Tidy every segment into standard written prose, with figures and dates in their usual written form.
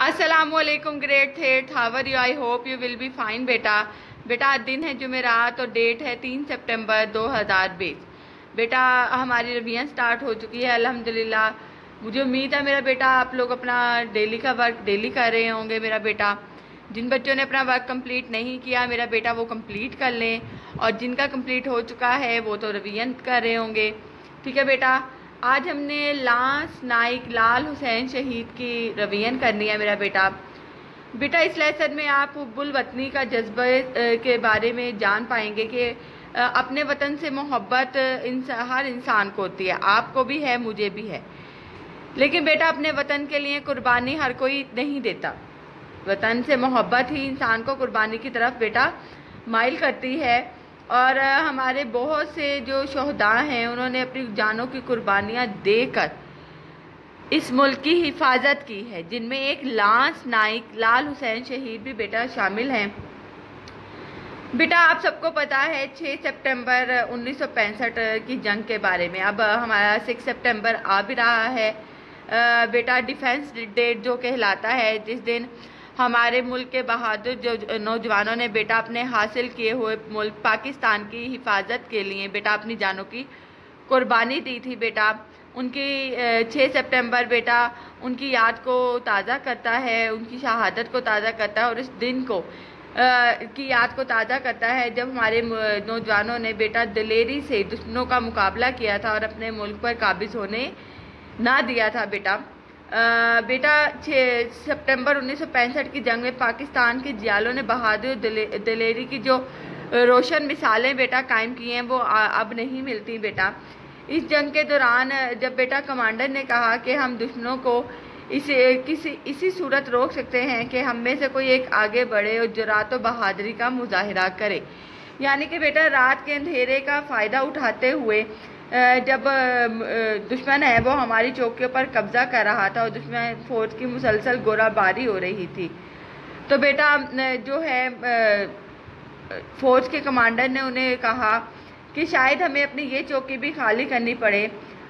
अस्सलामुअलैकुम ग्रेड थेट, how are you? I hope you will be fine बेटा। आज दिन है जुमेरात और डेट है 3 सितंबर 2020। बेटा हमारी रिवीजन स्टार्ट हो चुकी है अल्हम्दुलिल्लाह। मुझे उम्मीद है मेरा बेटा आप लोग अपना डेली का वर्क डेली कर रहे होंगे। मेरा बेटा जिन बच्चों ने अपना वर्क कंप्लीट नहीं किया मेरा बेटा वो कंप्लीट कर लें, और जिनका कंप्लीट हो चुका है वो तो रिवीजन कर रहे होंगे। ठीक है बेटा, आज हमने लांस नाइक लाल हुसैन शहीद की रिवीजन करनी है मेरा बेटा। इस लेसन में आप हुब्बुल वतनी का जज्बे के बारे में जान पाएंगे कि अपने वतन से मोहब्बत हर इंसान को होती है, आपको भी है मुझे भी है। लेकिन बेटा अपने वतन के लिए कुर्बानी हर कोई नहीं देता। वतन से मोहब्बत ही इंसान को कुर्बानी की तरफ बेटा माइल करती है। और हमारे बहुत से जो शोहदा हैं उन्होंने अपनी जानों की कुर्बानियाँ देकर इस मुल्क की हिफाजत की है, जिनमें एक लांस नाइक लाल हुसैन शहीद भी बेटा शामिल हैं। बेटा आप सबको पता है 6 सितंबर 1965 की जंग के बारे में। अब हमारा 6 सितंबर आ भी रहा है बेटा, डिफेंस डेट जो कहलाता है, जिस दिन हमारे मुल्क के बहादुर जो नौजवानों ने बेटा अपने हासिल किए हुए मुल्क पाकिस्तान की हिफाजत के लिए बेटा अपनी जानों की कुर्बानी दी थी बेटा। उनकी 6 सितंबर बेटा उनकी याद को ताज़ा करता है, उनकी शहादत को ताज़ा करता है, और इस दिन को की याद को ताज़ा करता है जब हमारे नौजवानों ने बेटा दिलेरी से दुश्मनों का मुकाबला किया था और अपने मुल्क पर काबिज होने ना दिया था बेटा। 6 सितंबर 1965 की जंग में पाकिस्तान के जियालों ने बहादुर दिलेरी की जो रोशन मिसालें बेटा कायम की हैं वो अब नहीं मिलती बेटा। इस जंग के दौरान जब बेटा कमांडर ने कहा कि हम दुश्मनों को इसी सूरत रोक सकते हैं कि हम में से कोई एक आगे बढ़े और जुरात और बहादुरी का मुजाहिरा करे, यानी कि बेटा रात के अंधेरे का फ़ायदा उठाते हुए जब दुश्मन है वो हमारी चौकियों पर कब्जा कर रहा था और दुश्मन फौज की मुसलसल गोलाबारी हो रही थी, तो बेटा जो है फौज के कमांडर ने उन्हें कहा कि शायद हमें अपनी ये चौकी भी खाली करनी पड़े।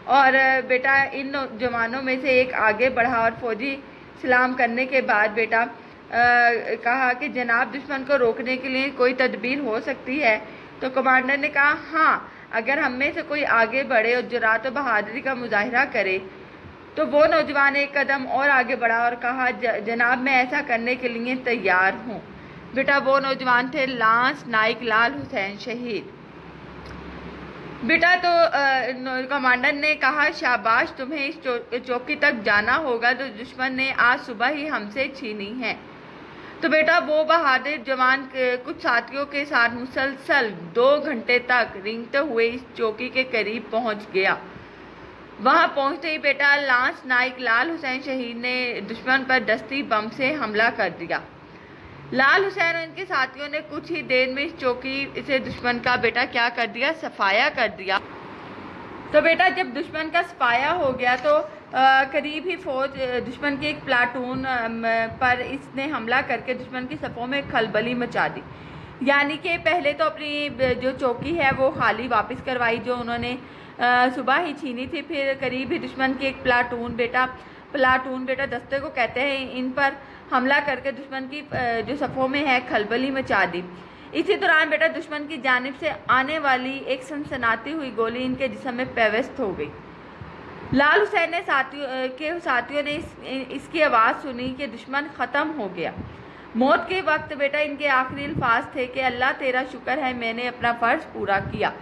और बेटा इन नौजवानों में से एक आगे बढ़ा और फौजी सलाम करने के बाद बेटा कहा कि जनाब दुश्मन को रोकने के लिए कोई तदबीर हो सकती है। तो कमांडर ने कहा हाँ, अगर हम में से कोई आगे बढ़े और जुरात और बहादुरी का मुजाहिरा करे। तो वो नौजवान एक कदम और आगे बढ़ा और कहा जनाब मैं ऐसा करने के लिए तैयार हूँ। बेटा वो नौजवान थे लांस नाइक लाल हुसैन शहीद। बेटा तो कमांडर ने कहा शाबाश, तुम्हें इस चौकी तक जाना होगा जो दुश्मन ने आज सुबह ही हमसे छीनी है। तो बेटा वो बहादुर जवान कुछ साथियों के साथ मुसलसल 2 घंटे तक रेंगते हुए इस चौकी के करीब पहुंच गया। वहां पहुंचते ही बेटा लांस नाइक लाल हुसैन शहीद ने दुश्मन पर दस्ती बम से हमला कर दिया। लाल हुसैन और इनके साथियों ने कुछ ही देर में इस चौकी से दुश्मन का बेटा क्या कर दिया, सफाया कर दिया। तो बेटा जब दुश्मन का सफाया हो गया तो करीब ही फौज दुश्मन की एक प्लाटून पर इसने हमला करके दुश्मन की सफ़ों में खलबली मचा दी। यानी कि पहले तो अपनी जो चौकी है वो खाली वापस करवाई जो उन्होंने सुबह ही छीनी थी। फिर करीब ही दुश्मन की एक प्लाटून बेटा दस्ते को कहते हैं, इन पर हमला करके दुश्मन की जो सफ़ों में है खलबली मचा दी। इसी दौरान बेटा दुश्मन की जानिब से आने वाली एक सनसनाती हुई गोली इनके जिस्म में पेवस्त हो गई। लाल हुसैन ने साथियों ने इसकी आवाज़ सुनी कि दुश्मन ख़त्म हो गया। मौत के वक्त बेटा इनके आखिरी अल्फाज थे कि अल्लाह तेरा शुक्र है मैंने अपना फ़र्ज पूरा किया।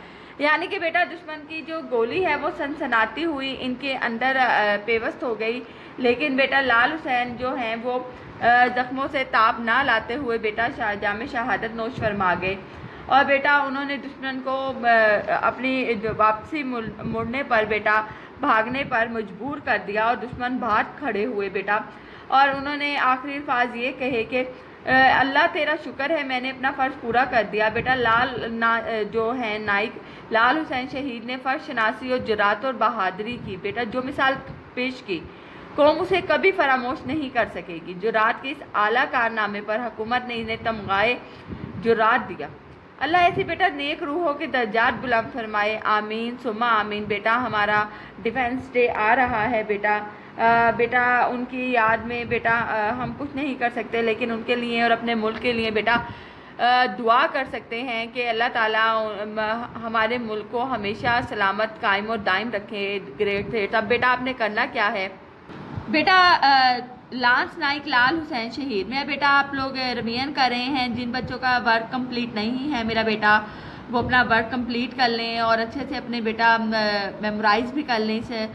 यानी कि बेटा दुश्मन की जो गोली है वो सनसनाती हुई इनके अंदर पेवस्त हो गई। लेकिन बेटा लाल हुसैन जो हैं वो ज़ख्मों से ताप ना लाते हुए बेटा जाम शहादत नोश फरमा गए। और बेटा उन्होंने दुश्मन को अपनी वापसी मुड़ने पर बेटा भागने पर मजबूर कर दिया और दुश्मन बाहर खड़े हुए बेटा। और उन्होंने आखिरी अल्फाज ये कहे कि अल्लाह तेरा शुक्र है मैंने अपना फ़र्ज पूरा कर दिया। बेटा जो है नाइक लाल हुसैन शहीद ने फ़र्ज शनासी और जुरात और बहादुरी की बेटा जो मिसाल पेश की कौम उसे कभी फरामोश नहीं कर सकेगी। जुरात के इस आला कारनामे पर हुकूमत ने इन्हें तमगाए जुरात दिया। अल्लाह ऐसी बेटा नेक रूहों के दर्जात बुलंद फरमाए, आमीन सुमा आमीन। बेटा हमारा डिफेंस डे आ रहा है बेटा, बेटा उनकी याद में बेटा हम कुछ नहीं कर सकते, लेकिन उनके लिए और अपने मुल्क के लिए बेटा दुआ कर सकते हैं कि अल्लाह ताला हमारे मुल्क को हमेशा सलामत, कायम और दायम रखे। ग्रेट थे। तब बेटा आपने करना क्या है बेटा, लांस नाइक लाल हुसैन शहीद में बेटा आप लोग रिवीजन कर रहे हैं। जिन बच्चों का वर्क कंप्लीट नहीं है मेरा बेटा वो अपना वर्क कंप्लीट कर लें और अच्छे से अपने बेटा मेमोराइज भी कर लें इसे।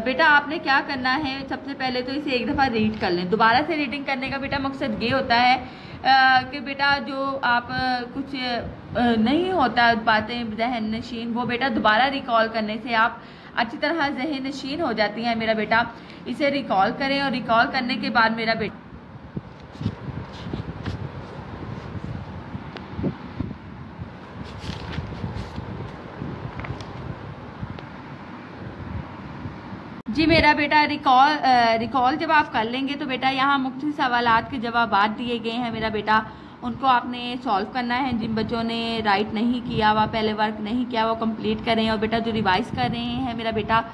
बेटा आपने क्या करना है, सबसे पहले तो इसे एक दफ़ा रीड कर लें। दोबारा से रीडिंग करने का बेटा मकसद ये होता है कि बेटा जो आप कुछ नहीं होता बातें जहन नशीन, वो बेटा दोबारा रिकॉल करने से आप अच्छी तरह जहन नशीन हो जाती हैं मेरा बेटा। इसे रिकॉल करें और रिकॉल करने के बाद मेरा बेटा जी मेरा बेटा रिकॉल जब आप कर लेंगे तो बेटा यहाँ मुख्तलिफ सवालात के जवाबात दिए गए हैं मेरा बेटा, उनको आपने सॉल्व करना है। जिन बच्चों ने राइट नहीं किया हुआ, पहले वर्क नहीं किया, वो कंप्लीट करें और बेटा जो रिवाइज कर रहे हैं मेरा बेटा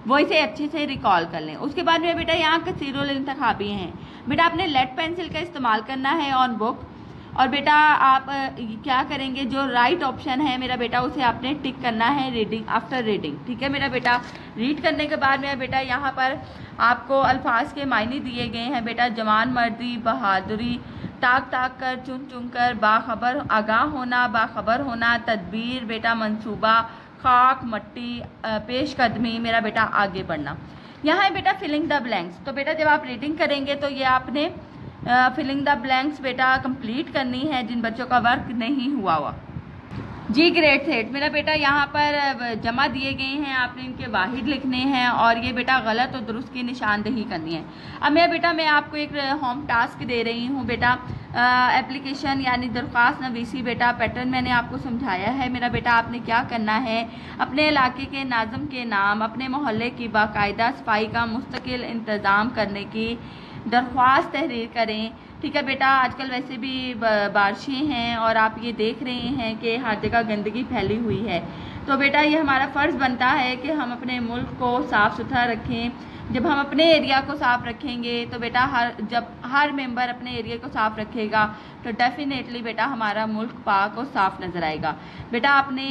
वो इसे अच्छे से रिकॉल कर लें। उसके बाद मेरा बेटा यहाँ कसीरुल इंतखाबी हैं बेटा, आपने लेड पेंसिल का इस्तेमाल करना है ऑन बुक। और बेटा आप क्या करेंगे, जो राइट ऑप्शन है मेरा बेटा उसे आपने टिक करना है रीडिंग आफ्टर रीडिंग। ठीक है मेरा बेटा, रीड करने के बाद मेरा बेटा यहाँ पर आपको अल्फाज के मायने दिए गए हैं बेटा। जवान मर्दी, बहादुरी, ताक ताक कर, चुन चुन कर, बाखबर, आगाह होना, बाखबर होना, तदबीर बेटा, मंसूबा, खाक, मट्टी, पेशकदमी मेरा बेटा, आगे बढ़ना। यहाँ है बेटा फिलिंग द ब्लैंक्स। तो बेटा जब आप रीडिंग करेंगे तो ये आपने फिलिंग द ब्लैंक्स बेटा कंप्लीट करनी है जिन बच्चों का वर्क नहीं हुआ जी। ग्रेट थेट मेरा बेटा यहाँ पर जमा दिए गए हैं, आपने इनके वाहिद लिखने हैं और ये बेटा गलत और दुरुस्त की निशानदेही करनी है। अब मेरा बेटा मैं आपको एक होम टास्क दे रही हूँ बेटा, एप्लीकेशन यानी दरख्वास्त नवीसी बेटा। पैटर्न मैंने आपको समझाया है मेरा बेटा, आपने क्या करना है, अपने इलाके के नाज़म के नाम, अपने मोहल्ले की बाकायदा सफाई का मुस्तकिल इंतज़ाम करने की दरख्वास्त तहरीर करें। ठीक है बेटा, आजकल वैसे भी बारिशें हैं और आप ये देख रहे हैं कि हर जगह गंदगी फैली हुई है, तो बेटा ये हमारा फ़र्ज़ बनता है कि हम अपने मुल्क को साफ़ सुथरा रखें। जब हम अपने एरिया को साफ़ रखेंगे तो बेटा जब हर मेंबर अपने एरिया को साफ़ रखेगा तो डेफिनेटली बेटा हमारा मुल्क पाक और साफ़ नज़र आएगा। बेटा आपने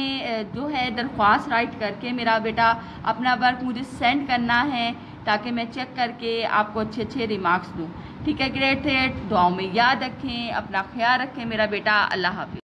जो है दरख्वास्त राइट करके मेरा बेटा अपना वर्क मुझे सेंड करना है ताकि मैं चेक करके आपको अच्छे अच्छे रिमार्क्स दूँ। ठीक है ग्रेट थेट, दुआओं में याद रखें, अपना ख्याल रखें मेरा बेटा। अल्लाह हाफ़िज़।